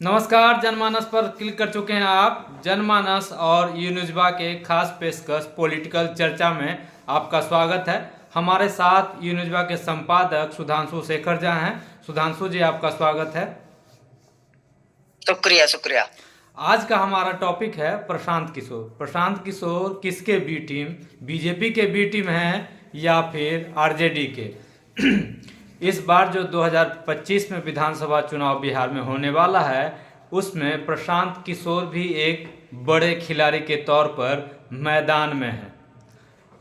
नमस्कार। जनमानस पर क्लिक कर चुके हैं आप। जनमानस और यूनुजबा के खास पेशकश पॉलिटिकल चर्चा में आपका स्वागत है। हमारे साथ यूनुजबा के संपादक सुधांशु शेखर जी हैं। सुधांशु जी, आपका स्वागत है। शुक्रिया शुक्रिया। आज का हमारा टॉपिक है प्रशांत किशोर। प्रशांत किशोर किसके बी टीम, बीजेपी के बी टीम है या फिर आरजेडी के? इस बार जो 2025 में विधानसभा चुनाव बिहार में होने वाला है, उसमें प्रशांत किशोर भी एक बड़े खिलाड़ी के तौर पर मैदान में है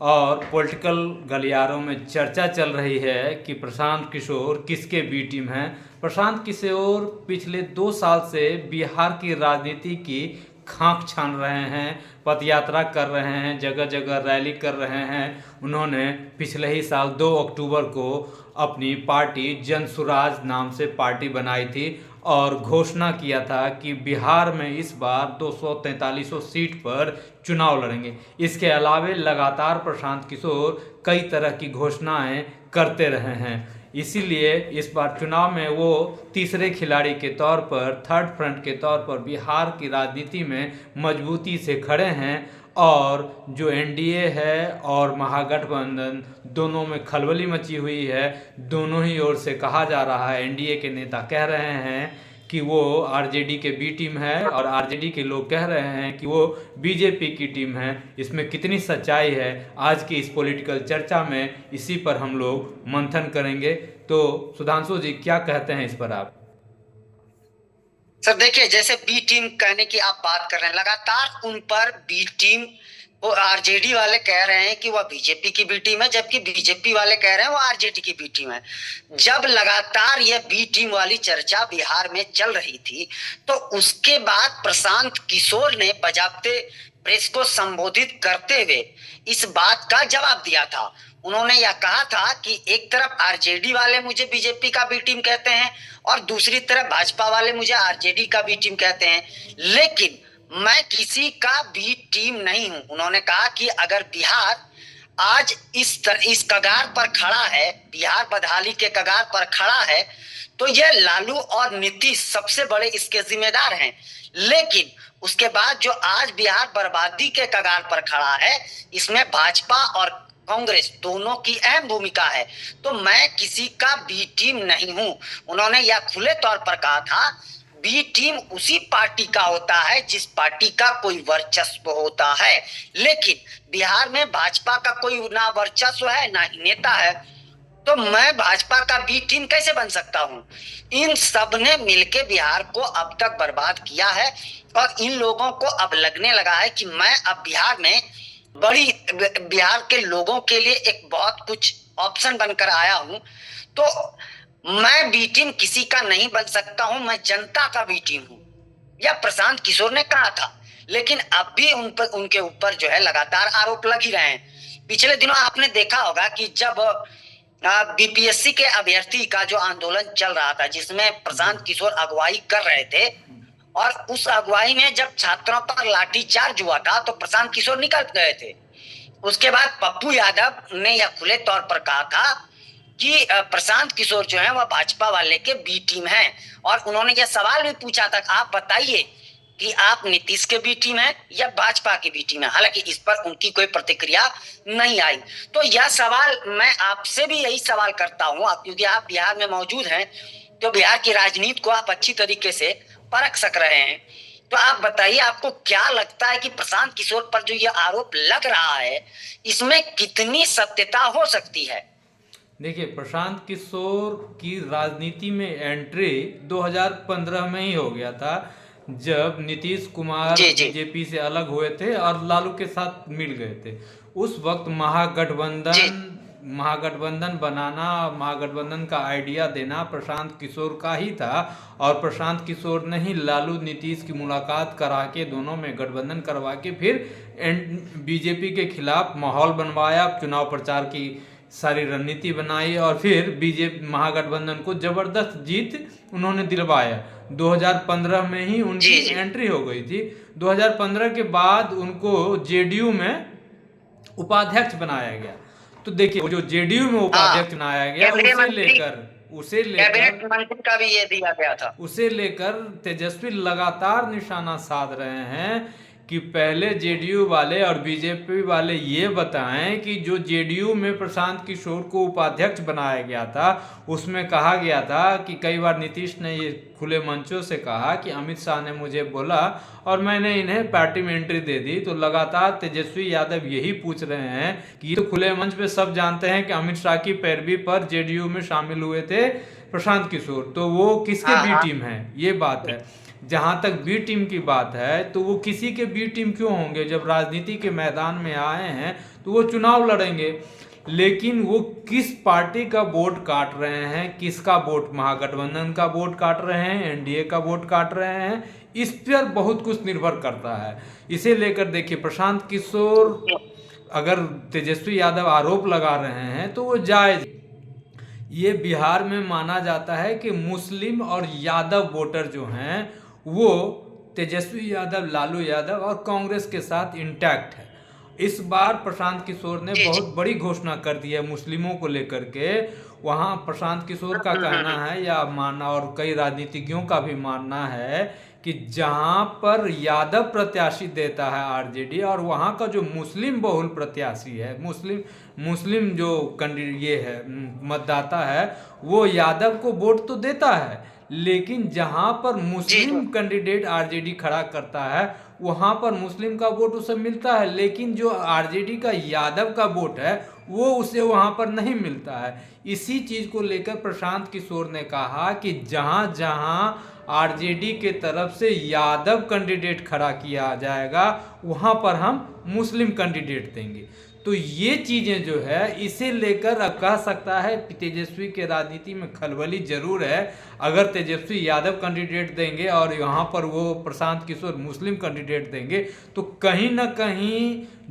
और पॉलिटिकल गलियारों में चर्चा चल रही है कि प्रशांत किशोर किसके बी टीम हैं। प्रशांत किशोर पिछले 2 साल से बिहार की राजनीति की खाक छान रहे हैं, पदयात्रा कर रहे हैं, जगह जगह रैली कर रहे हैं। उन्होंने पिछले ही साल 2 अक्टूबर को अपनी पार्टी जन सुराज नाम से पार्टी बनाई थी और घोषणा किया था कि बिहार में इस बार 243 सीट पर चुनाव लड़ेंगे। इसके अलावे लगातार प्रशांत किशोर कई तरह की घोषणाएं करते रहे हैं। इसीलिए इस बार चुनाव में वो तीसरे खिलाड़ी के तौर पर, थर्ड फ्रंट के तौर पर बिहार की राजनीति में मजबूती से खड़े हैं। और जो एनडीए है और महागठबंधन, दोनों में खलबली मची हुई है। दोनों ही ओर से कहा जा रहा है, एनडीए के नेता कह रहे हैं कि वो आरजेडी के बी टीम है और आरजेडी के लोग कह रहे हैं कि वो बीजेपी की टीम है। इसमें कितनी सच्चाई है, आज की इस पॉलिटिकल चर्चा में इसी पर हम लोग मंथन करेंगे। तो सुधांशु जी, क्या कहते हैं इस पर आप? सर देखिए, जैसे बी टीम कहने की आप बात कर रहे हैं, लगातार उन पर बी टीम, वो आरजेडी वाले कह रहे हैं कि वह बीजेपी की बी टीम है, जबकि बीजेपी वाले कह रहे हैं वो आरजेडी की बी टीम है। जब लगातार यह बी टीम वाली चर्चा बिहार में चल रही थी, तो उसके बाद प्रशांत किशोर ने बजाबते प्रेस को संबोधित करते हुए इस बात का जवाब दिया था। उन्होंने यह कहा था कि एक तरफ आरजेडी वाले मुझे बीजेपी का बी टीम कहते हैं और दूसरी तरफ भाजपा वाले मुझे आरजेडी का बी टीम कहते हैं, लेकिन मैं किसी का बी टीम नहीं हूं। उन्होंने कहा कि अगर बिहार आज इस कगार पर खड़ा है, बिहार बदहाली के कगार पर खड़ा है, तो यह लालू और नीतीश सबसे बड़े इसके जिम्मेदार हैं। लेकिन उसके बाद जो आज बिहार बर्बादी के कगार पर खड़ा है, इसमें भाजपा और कांग्रेस दोनों की अहम भूमिका है। तो मैं किसी का बी टीम नहीं हूं। उन्होंने यह खुले तौर पर कहा था, बी टीम उसी पार्टी का होता है जिस पार्टी का कोई वर्चस्व होता है, लेकिन बिहार में भाजपा का कोई ना वर्चस्व है ना ही नेता है, तो मैं भाजपा का बी टीम कैसे बन सकता हूं? इन सब ने मिलके बिहार को अब तक बर्बाद किया है और इन लोगों को अब लगने लगा है कि मैं अब बिहार के लोगों के लिए एक बहुत कुछ ऑप्शन बनकर आया हूं। तो मैं बी टीम किसी का नहीं बन सकता हूं, मैं जनता का बी टीम हूं, यह प्रशांत किशोर ने कहा था। लेकिन अब भी उनके ऊपर जो है लगातार आरोप लग ही रहे हैं। पिछले दिनों आपने देखा होगा कि जब बीपीएससी के अभ्यर्थी का जो आंदोलन चल रहा था, जिसमें प्रशांत किशोर अगुवाई कर रहे थे, और उस अगुवाई में जब छात्रों पर लाठीचार्ज हुआ था तो प्रशांत किशोर निकल गए थे। उसके बाद पप्पू यादव ने यह खुले तौर पर कहा था कि प्रशांत किशोर जो है वह भाजपा वाले के बी टीम है, और उन्होंने यह सवाल भी पूछा था, आप बताइए कि आप नीतीश के बी टीम है या भाजपा की बी टीम है। हालांकि इस पर उनकी कोई प्रतिक्रिया नहीं आई। तो यह सवाल मैं आपसे भी यही सवाल करता हूं, क्योंकि आप बिहार में मौजूद हैं, तो बिहार की राजनीति को आप अच्छी तरीके से परख सक रहे हैं। तो आप बताइए, आपको क्या लगता है कि प्रशांत किशोर पर जो ये आरोप लग रहा है, इसमें कितनी सत्यता हो सकती है? देखिए, प्रशांत किशोर की राजनीति में एंट्री 2015 में ही हो गया था, जब नीतीश कुमार बीजेपी से अलग हुए थे और लालू के साथ मिल गए थे। उस वक्त महागठबंधन बनाना, महागठबंधन का आइडिया देना प्रशांत किशोर का ही था। और प्रशांत किशोर ने ही लालू नीतीश की मुलाकात करा के, दोनों में गठबंधन करवा के फिर बीजेपी के खिलाफ माहौल बनवाया, चुनाव प्रचार की सारी रणनीति बनाई और फिर बीजेपी महागठबंधन को जबरदस्त जीत उन्होंने दिलवाया। 2015 में ही उनकी एंट्री हो गई थी। 2015 के बाद उनको जेडीयू में उपाध्यक्ष बनाया गया। तो देखिए, जो जेडीयू में उपाध्यक्ष बनाया गया, उसे लेकर कैबिनेट मंत्री का भी ये दिया गया था। उसे लेकर तेजस्वी लगातार निशाना साध रहे हैं कि पहले जेडीयू वाले और बीजेपी वाले ये बताएं कि जो जेडीयू में प्रशांत किशोर को उपाध्यक्ष बनाया गया था, उसमें कहा गया था कि कई बार नीतीश ने ये खुले मंचों से कहा कि अमित शाह ने मुझे बोला और मैंने इन्हें पार्टी में एंट्री दे दी। तो लगातार तेजस्वी यादव यही पूछ रहे हैं कि ये तो खुले मंच पे सब जानते हैं कि अमित शाह की पैरवी पर जेडीयू में शामिल हुए थे प्रशांत किशोर, तो वो किसके बी टीम है, ये बात है। जहां तक बी टीम की बात है तो वो किसी के बी टीम क्यों होंगे, जब राजनीति के मैदान में आए हैं तो वो चुनाव लड़ेंगे। लेकिन वो किस पार्टी का वोट काट रहे हैं, किसका वोट, महागठबंधन का वोट काट रहे हैं, एनडीए का वोट काट रहे हैं, इस पर बहुत कुछ निर्भर करता है। इसे लेकर देखिए प्रशांत किशोर अगर तेजस्वी यादव आरोप लगा रहे हैं तो वो जायज। ये बिहार में माना जाता है कि मुस्लिम और यादव वोटर जो हैं वो तेजस्वी यादव, लालू यादव और कांग्रेस के साथ इंटैक्ट है। इस बार प्रशांत किशोर ने बहुत बड़ी घोषणा कर दी है मुस्लिमों को लेकर के। वहाँ प्रशांत किशोर का कहना है या मानना, और कई राजनीतिज्ञों का भी मानना है कि जहाँ पर यादव प्रत्याशी देता है आरजेडी और वहाँ का जो मुस्लिम बहुल प्रत्याशी है, मुस्लिम जो ये है मतदाता है, वो यादव को वोट तो देता है, लेकिन जहां पर मुस्लिम कैंडिडेट आरजेडी खड़ा करता है वहां पर मुस्लिम का वोट उसे मिलता है, लेकिन जो आरजेडी का यादव का वोट है वो उसे वहां पर नहीं मिलता है। इसी चीज को लेकर प्रशांत किशोर ने कहा कि जहां जहां आरजेडी के तरफ से यादव कैंडिडेट खड़ा किया जाएगा वहां पर हम मुस्लिम कैंडिडेट देंगे। तो ये चीजें जो है इसे लेकर अब कह सकता है कि तेजस्वी के राजनीति में खलबली जरूर है। अगर तेजस्वी यादव कैंडिडेट देंगे और यहाँ पर वो प्रशांत किशोर मुस्लिम कैंडिडेट देंगे तो कहीं ना कहीं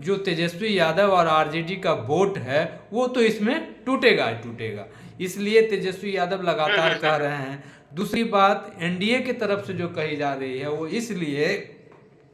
जो तेजस्वी यादव और आरजेडी का वोट है वो तो इसमें टूटेगा ही टूटेगा। इसलिए तेजस्वी यादव लगातार कह रहे हैं। दूसरी बात एनडीए की तरफ से जो कही जा रही है वो इसलिए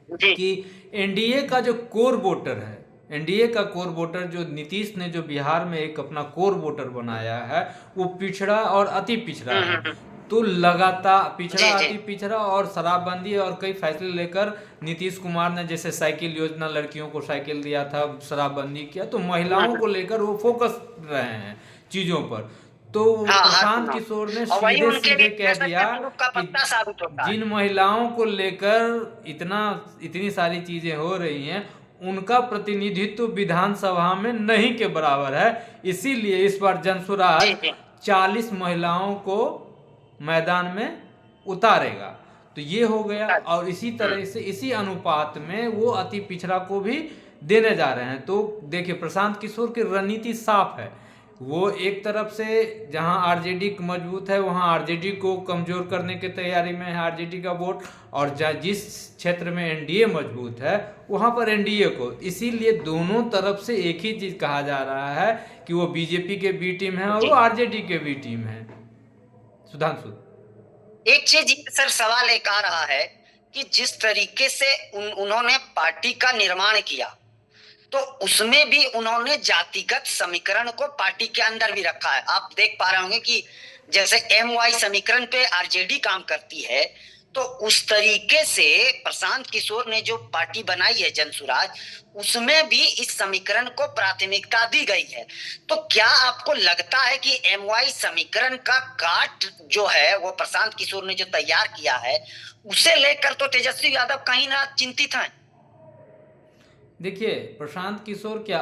कि एनडीए का जो कोर वोटर है, एनडीए का कोर वोटर जो नीतीश ने जो बिहार में एक अपना कोर वोटर बनाया है वो पिछड़ा और अति पिछड़ा है। तो लगातार पिछड़ा, अति पिछड़ा और शराबबंदी और कई फैसले लेकर नीतीश कुमार ने जैसे साइकिल योजना, लड़कियों को साइकिल दिया था, शराबबंदी किया, तो महिलाओं को लेकर वो फोकस रहे हैं चीजों पर। तो प्रशांत किशोर ने सीधे सीधे कह दिया कि जिन महिलाओं को लेकर इतनी सारी चीजें हो रही हैं उनका प्रतिनिधित्व विधानसभा में नहीं के बराबर है, इसीलिए इस बार जनसुराज 40 महिलाओं को मैदान में उतारेगा। तो ये हो गया, और इसी तरह से इसी अनुपात में वो अति पिछड़ा को भी देने जा रहे हैं। तो देखिए प्रशांत किशोर की रणनीति साफ है। वो एक तरफ से जहां आरजेडी मजबूत है वहां आरजेडी को कमजोर करने की तैयारी में है आरजेडी का वोट, और जिस क्षेत्र में एनडीए मजबूत है वहां पर एनडीए को। इसीलिए दोनों तरफ से एक ही चीज कहा जा रहा है कि वो बीजेपी के बी टीम है और वो आरजेडी के बी टीम है। सुधांशु, एक चीज सर सवाल एक आ रहा है कि जिस तरीके से उन्होंने पार्टी का निर्माण किया तो उसमें भी उन्होंने जातिगत समीकरण को पार्टी के अंदर भी रखा है। आप देख पा रहे होंगे कि जैसे MY समीकरण पे आरजेडी काम करती है, तो उस तरीके से प्रशांत किशोर ने जो पार्टी बनाई है जनसुराज, उसमें भी इस समीकरण को प्राथमिकता दी गई है। तो क्या आपको लगता है कि MY समीकरण का काट जो है वो प्रशांत किशोर ने जो तैयार किया है उसे लेकर तो तेजस्वी यादव कहीं ना चिंतित हैं? देखिए प्रशांत किशोर क्या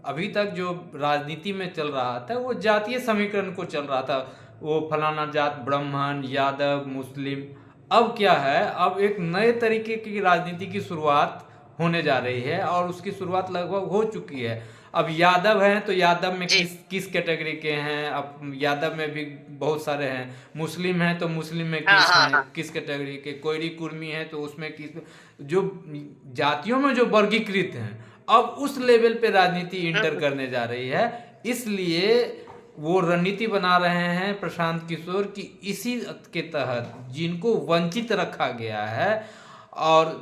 अभी तक जो राजनीति में चल रहा था वो जातीय समीकरण को चल रहा था, वो फलाना जात, ब्राह्मण, यादव, मुस्लिम। अब क्या है, अब एक नए तरीके की राजनीति की शुरुआत होने जा रही है और उसकी शुरुआत लगभग हो चुकी है। अब यादव हैं तो यादव में किस कैटेगरी के हैं, अब यादव में भी बहुत सारे हैं। मुस्लिम हैं तो मुस्लिम में किस कैटेगरी के, कोयरी कुर्मी है तो उसमें किस, जो जातियों में जो वर्गीकृत हैं, अब उस लेवल पे राजनीति इंटर करने जा रही है। इसलिए वो रणनीति बना रहे हैं प्रशांत किशोर की इसी के तहत जिनको वंचित रखा गया है। और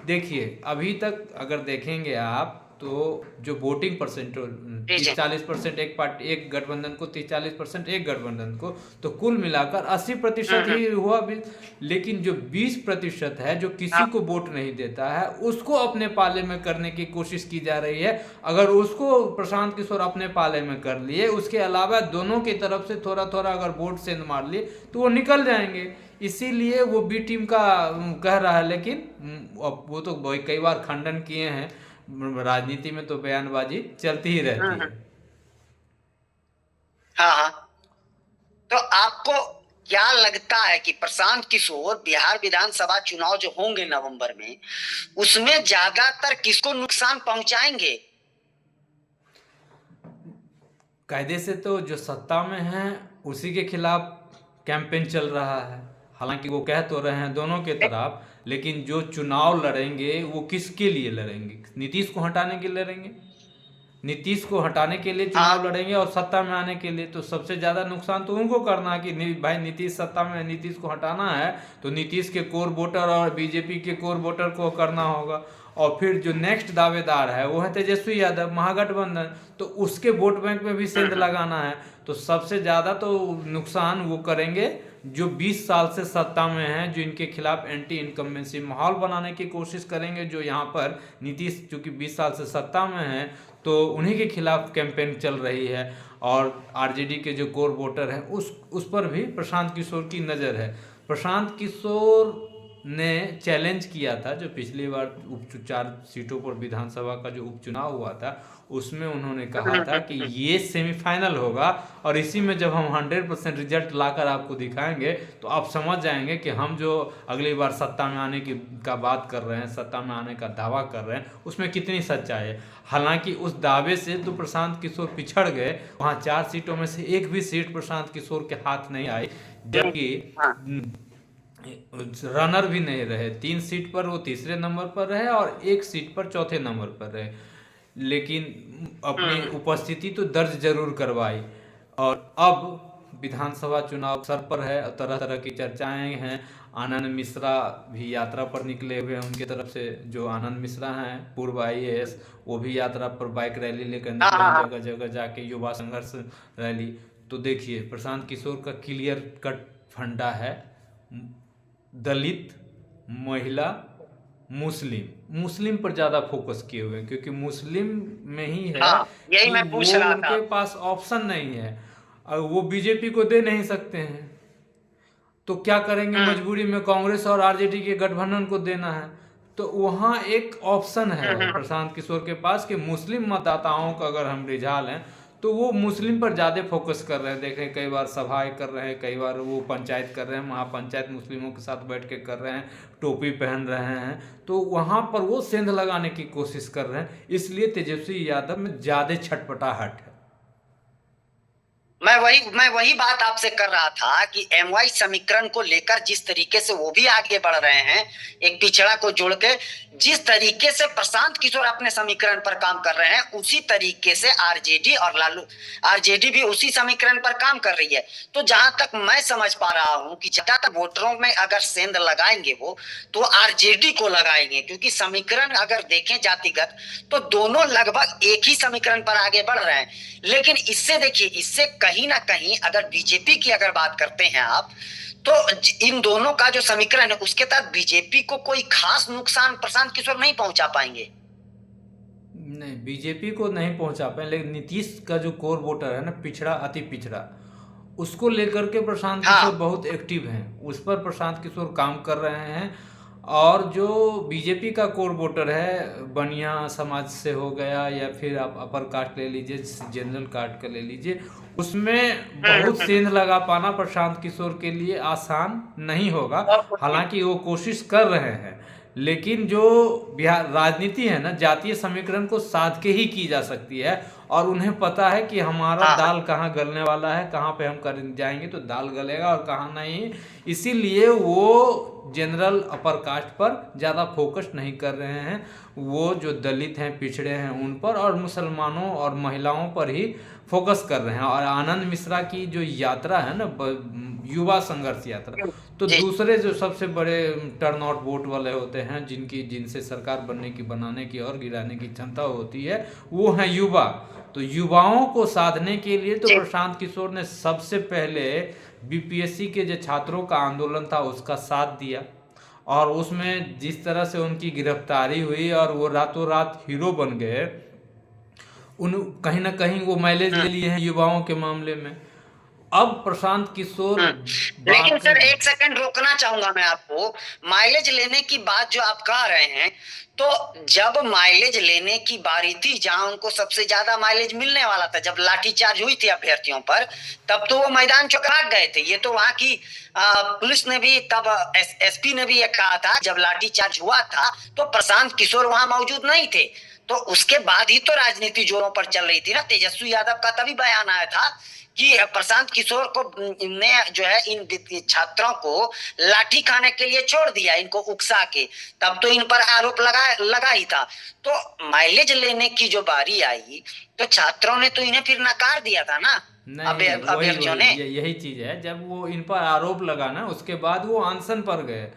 देखिए अभी तक अगर देखेंगे आप तो जो वोटिंग परसेंट जी जी 30-40% एक पार्टी, एक गठबंधन को, 30-40% एक गठबंधन को, तो कुल मिलाकर 80% ही हुआ भी। लेकिन जो 20% है जो किसी हाँ को वोट नहीं देता है, उसको अपने पाले में करने की कोशिश की जा रही है। अगर उसको प्रशांत किशोर अपने पाले में कर लिए, उसके अलावा दोनों की तरफ से थोड़ा थोड़ा अगर वोट सेंध मार लिए, तो वो निकल जाएंगे। इसीलिए वो बी टीम का कह रहा है। लेकिन अब वो तो कई बार खंडन किए हैं, राजनीति में तो बयानबाजी चलती ही रहती है। हाँ हाँ। तो आपको क्या लगता है कि प्रशांत किशोर बिहार विधानसभा चुनाव जो होंगे नवंबर में, उसमें ज्यादातर किसको नुकसान पहुंचाएंगे? कायदे से तो जो सत्ता में है उसी के खिलाफ कैंपेन चल रहा है। हालांकि वो कह तो रहे हैं दोनों के तरफ, लेकिन जो चुनाव लड़ेंगे वो किसके लिए लड़ेंगे? नीतीश को हटाने के लिए लड़ेंगे। नीतीश को हटाने के लिए चुनाव लड़ेंगे और सत्ता में आने के लिए। तो सबसे ज्यादा नुकसान तो उनको करना है कि भाई नीतीश सत्ता में, नीतीश को हटाना है तो नीतीश के कोर वोटर और बीजेपी के कोर वोटर को करना होगा। और फिर जो नेक्स्ट दावेदार है वो है तेजस्वी यादव, महागठबंधन, तो उसके वोट बैंक में भी सेंध लगाना है। तो सबसे ज्यादा तो नुकसान वो करेंगे जो 20 साल से सत्ता में हैं, जो इनके खिलाफ एंटी इनकम्बेंसी माहौल बनाने की कोशिश करेंगे। जो यहाँ पर नीतीश चूंकि 20 साल से सत्ता में है, तो उन्हीं के खिलाफ कैंपेन चल रही है। और आरजेडी के जो कोर वोटर हैं उस पर भी प्रशांत किशोर की नज़र है। प्रशांत किशोर ने चैलेंज किया था, जो पिछली बार 4 सीटों पर विधानसभा का जो उपचुनाव हुआ था, उसमें उन्होंने कहा था कि ये सेमीफाइनल होगा और इसी में जब हम 100% रिजल्ट लाकर आपको दिखाएंगे तो आप समझ जाएंगे कि हम जो अगली बार सत्ता में आने का बात कर रहे हैं, सत्ता में आने का दावा कर रहे हैं, उसमें कितनी सच्चाई है। हालांकि उस दावे से तो प्रशांत किशोर पिछड़ गए। वहाँ 4 सीटों में से एक भी सीट प्रशांत किशोर के हाथ नहीं आई, जबकि रनर भी नहीं रहे। 3 सीट पर वो तीसरे नंबर पर रहे और 1 सीट पर चौथे नंबर पर रहे, लेकिन अपनी उपस्थिति तो दर्ज जरूर करवाई। और अब विधानसभा चुनाव सर पर है, तरह तरह की चर्चाएं हैं। आनंद मिश्रा भी यात्रा पर निकले हुए हैं। उनके तरफ से जो आनंद मिश्रा हैं, पूर्व IAS, वो भी यात्रा पर बाइक रैली लेकर निकले हैं, जगह जगह जाके युवा संघर्ष रैली। तो देखिए, प्रशांत किशोर का क्लियर कट फंडा है, दलित, महिला, मुस्लिम पर ज्यादा फोकस किए हुए हैं, क्योंकि मुस्लिम में ही है यही कि मैं पूछ रहा था। उनके पास ऑप्शन नहीं है और वो बीजेपी को दे नहीं सकते हैं, तो क्या करेंगे? मजबूरी में कांग्रेस और आरजेडी के गठबंधन को देना है। तो वहाँ एक ऑप्शन है प्रशांत किशोर के पास कि मुस्लिम मतदाताओं का अगर हम रिझा लें तो वो मुस्लिम पर ज़्यादा फोकस कर रहे हैं। देखें, कई बार सभाएं कर रहे हैं, कई बार वो पंचायत कर रहे हैं, महापंचायत मुस्लिमों के साथ बैठ के कर रहे हैं, टोपी पहन रहे हैं, तो वहाँ पर वो सेंध लगाने की कोशिश कर रहे हैं। इसलिए तेजस्वी यादव में ज़्यादा छटपटाहट है। मैं वही बात आपसे कर रहा था कि MY समीकरण को लेकर जिस तरीके से वो भी आगे बढ़ रहे हैं, एक पिछड़ा को जोड़ के, जिस तरीके से प्रशांत किशोर अपने समीकरण पर काम कर रहे हैं, उसी तरीके से आरजेडी भी उसी समीकरण पर काम कर रही है। तो जहां तक मैं समझ पा रहा हूं कि ज्यादातर वोटरों में अगर सेंध लगाएंगे वो, तो आरजेडी को लगाएंगे, क्योंकि समीकरण अगर देखें जातिगत तो दोनों लगभग एक ही समीकरण पर आगे बढ़ रहे हैं। लेकिन इससे देखिए, इससे कहीं ना कहीं अगर बीजेपी की अगर बात करते हैं आप, तो इन दोनों का जो समीकरण है उसके तहत बीजेपी को कोई खास नुकसान प्रशांत किशोर नहीं पहुंचा पाएंगे। नहीं, बीजेपी को नहीं पहुंचा पाए, लेकिन नीतीश का जो कोर वोटर है ना, पिछड़ा, अति पिछड़ा, उसको लेकर के प्रशांत किशोर बहुत एक्टिव हैं। उस पर प्रशांत किशोर काम कर रहे हैं। और जो बीजेपी का कोर वोटर है, बनिया समाज से हो गया या फिर आप अपर कास्ट ले लीजिए, जनरल कास्ट का ले लीजिए, उसमें बहुत सेंध लगा पाना प्रशांत किशोर के लिए आसान नहीं होगा। हालांकि वो कोशिश कर रहे हैं, लेकिन जो बिहार राजनीति है ना, जातीय समीकरण को साध के ही की जा सकती है। और उन्हें पता है कि हमारा दाल कहाँ गलने वाला है, कहाँ पे हम कर जाएंगे तो दाल गलेगा और कहाँ नहीं। इसीलिए वो जनरल अपर कास्ट पर ज़्यादा फोकस नहीं कर रहे हैं। वो जो दलित हैं, पिछड़े हैं, उन पर और मुसलमानों और महिलाओं पर ही फोकस कर रहे हैं। और आनंद मिश्रा की जो यात्रा है ना युवा संघर्ष यात्रा। तो जी दूसरे जो सबसे बड़े टर्न आउट वोट वाले होते हैं, जिनसे सरकार बनाने की और गिराने की क्षमता होती है, वो हैं युवा। तो युवाओं को साधने के लिए तो जी प्रशांत किशोर ने सबसे पहले बीपीएससी के जो छात्रों का आंदोलन था उसका साथ दिया, और उसमें जिस तरह से उनकी गिरफ्तारी हुई और वो रातों रात हीरो बन गए, उन कहीं ना कहीं वो माइलेज ले लिए हैं युवाओं के मामले में। अब प्रशांत किशोर लेकिन बात। सर एक सेकंड रोकना चाहूंगा मैं आपको। माइलेज लेने की बात जो आप कह रहे हैं, तो जब माइलेज लेने की बारी थी, जहां उनको सबसे ज्यादा माइलेज मिलने वाला था, जब लाठीचार्ज हुई थी अभ्यर्थियों पर, तब तो वो मैदान छोड़ भाग गए थे। ये तो वहां की पुलिस ने भी, तब एसपी ने भी ये कहा था, जब लाठीचार्ज हुआ था तो प्रशांत किशोर वहां मौजूद नहीं थे। तो उसके बाद ही तो राजनीति जोरों पर चल रही थी ना। तेजस्वी यादव का तभी बयान आया था कि प्रशांत किशोर को ने जो है इन छात्रों को लाठी खाने के लिए छोड़ दिया, इनको उकसा के। तब तो इन पर आरोप लगा ही था। तो माइलेज लेने की जो बारी आई तो छात्रों ने तो इन्हें फिर नकार दिया था ना, नहीं, अभ्यर्थियों ने। यही चीज है, जब वो इन पर आरोप लगा ना, उसके बाद वो अनशन पर गए,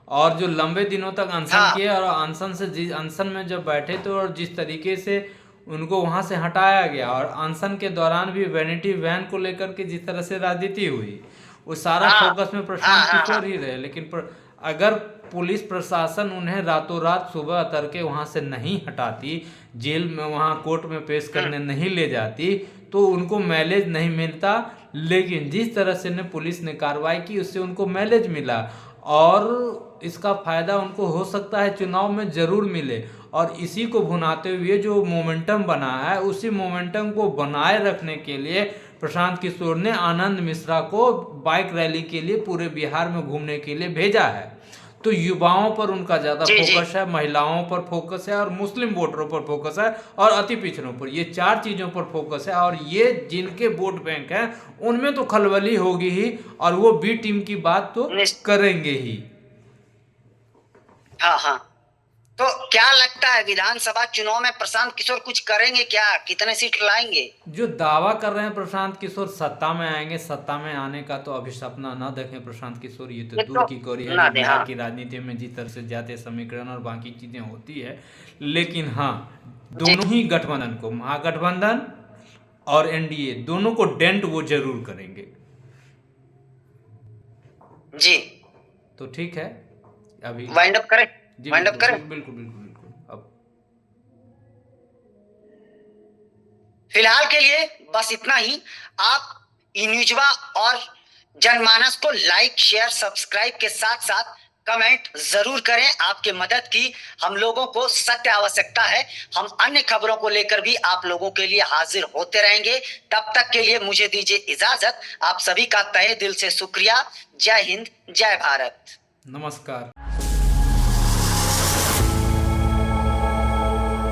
और जो लंबे दिनों तक अनशन हाँ किए, और अनशन में जब बैठे तो, और जिस तरीके से उनको वहां से हटाया गया, और अनशन के दौरान भी वैनिटी वैन को लेकर के जिस तरह से राजनीति हुई, वो सारा हाँ फोकस में हाँ प्रशांत हाँ किशोर हाँ ही रहे। लेकिन अगर पुलिस प्रशासन उन्हें रातों रात सुबह उतर के वहां से नहीं हटाती, जेल में वहां कोर्ट में पेश करने नहीं ले जाती, तो उनको माइलेज नहीं मिलता। लेकिन जिस तरह से पुलिस ने कार्रवाई की, उससे उनको माइलेज मिला, और इसका फायदा उनको हो सकता है चुनाव में जरूर मिले। और इसी को भुनाते हुए जो मोमेंटम बना है, उसी मोमेंटम को बनाए रखने के लिए प्रशांत किशोर ने आनंद मिश्रा को बाइक रैली के लिए पूरे बिहार में घूमने के लिए भेजा है। तो युवाओं पर उनका ज्यादा जी जी फोकस है, महिलाओं पर फोकस है, और मुस्लिम वोटरों पर फोकस है, और अति पिछड़ों पर। ये चार चीजों पर फोकस है, और ये जिनके वोट बैंक हैं उनमें तो खलबली होगी ही, और वो बी टीम की बात तो करेंगे ही। हाँ हाँ। तो क्या लगता है विधानसभा चुनाव में प्रशांत किशोर कुछ करेंगे क्या? कितने सीट लाएंगे? जो दावा कर रहे हैं प्रशांत किशोर सत्ता में आएंगे, सत्ता में आने का तो अभी सपना न देखें प्रशांत किशोर, ये तो ये दूर तो की कौड़ी है ना जो दे। बिहार हाँ की राजनीति में जिस तरह से जातीय समीकरण और बाकी चीजें होती है। लेकिन हाँ, जी दोनों ही गठबंधन को, महागठबंधन और एनडीए, दोनों को डेंट वो जरूर करेंगे। जी। तो ठीक है, अभी वाइंड अप करें? जी वाइंड अप बिल्कुल करें? बिल्कुल बिल्कुल बिल्कुल। अब फिलहाल के लिए बस इतना ही। आप ई न्यूज़वा और जनमानस को लाइक, शेयर, सब्सक्राइब के साथ साथ कमेंट जरूर करें। आपके मदद की हम लोगों को सख्त आवश्यकता है। हम अन्य खबरों को लेकर भी आप लोगों के लिए हाजिर होते रहेंगे। तब तक के लिए मुझे दीजिए इजाजत। आप सभी का तहे दिल से शुक्रिया। जय हिंद, जय भारत। नमस्कार।